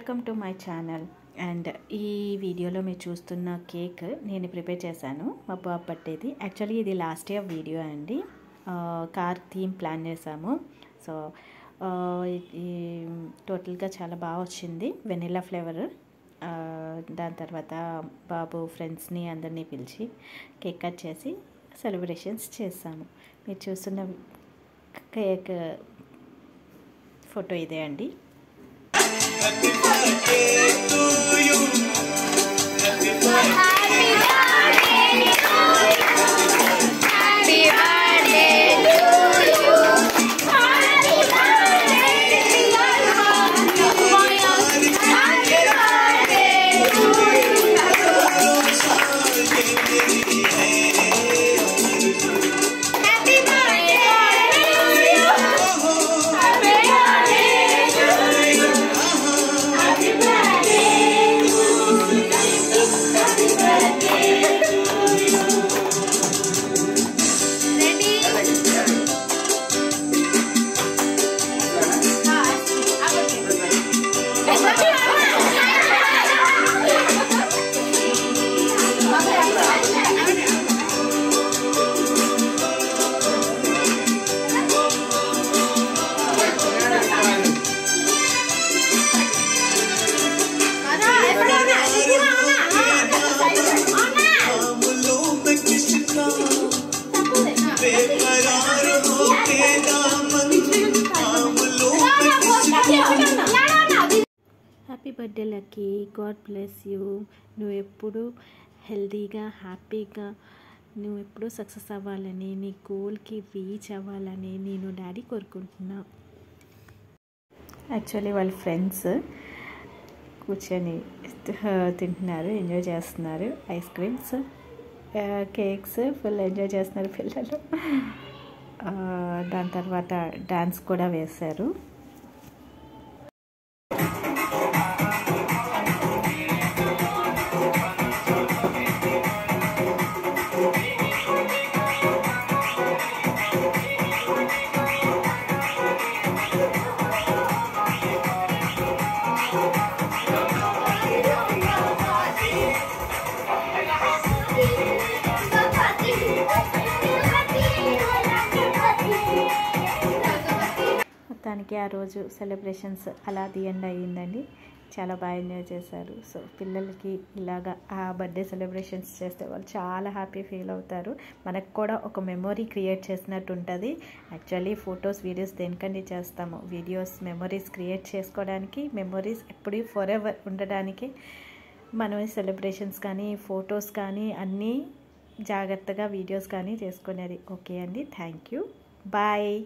Welcome to my channel. And ఈ వీడియోలో మీరు చూస్తున్న కేక్ నేను ప్రిపేర్ చేశాను మా బాబు బర్త్డేది. యాక్చువల్లీ ఇది లాస్ట్ ఇయర్ వీడియో అండి. కార్ థీమ్ ప్లాన్ చేసాము. సో టోటల్గా చాలా బాగా వచ్చింది, వెనిలా ఫ్లేవర్. దాని తర్వాత బాబు ఫ్రెండ్స్ని అందరినీ పిలిచి కేక్ కట్ చేసి సెలబ్రేషన్స్ చేసాము. మీరు చూస్తున్న కేక్ ఫోటో ఇదే అండి. Happy birthday to you. Happy birthday. Happy birthday to you. Happy birthday to you. Happy birthday to you. Happy birthday to happy birthday lucky, God bless you. నువ్వు ఎప్పుడు హెల్తీగా హ్యాపీగా నువ్వు ఎప్పుడు సక్సెస్ అవ్వాలని, నీ గోల్కి రీచ్ అవ్వాలని నేను డాడీ కోరుకుంటున్నా. యాక్చువల్లీ వాళ్ళ ఫ్రెండ్స్ కూర్చొని తింటున్నారు, ఎంజాయ్ చేస్తున్నారు. Ice creams, cakes full enjoy చేస్తున్నారు పిల్లలు. దాని తర్వాత డాన్స్ కూడా వేశారు. మొత్తానికి ఆ రోజు సెలబ్రేషన్స్ అలా ది ఎండ్ అయ్యిందండి. చాలా బాగా ఎంజాయ్ చేశారు. సో పిల్లలకి ఇలాగా ఆ బర్త్డే సెలబ్రేషన్స్ చేస్తే వాళ్ళు చాలా హ్యాపీ ఫీల్ అవుతారు. మనకు కూడా ఒక మెమొరీ క్రియేట్ చేసినట్టు ఉంటుంది. యాక్చువల్లీ ఫొటోస్ వీడియోస్ దేనికండి చేస్తాము, వీడియోస్ మెమొరీస్ క్రియేట్ చేసుకోవడానికి, మెమొరీస్ ఎప్పుడూ ఫర్ ఎవర్ ఉండడానికి మనం సెలబ్రేషన్స్ కానీ ఫొటోస్ కానీ అన్నీ జాగ్రత్తగా వీడియోస్ కానీ చేసుకునేది. ఓకే అండి, థ్యాంక్ యూ, బాయ్.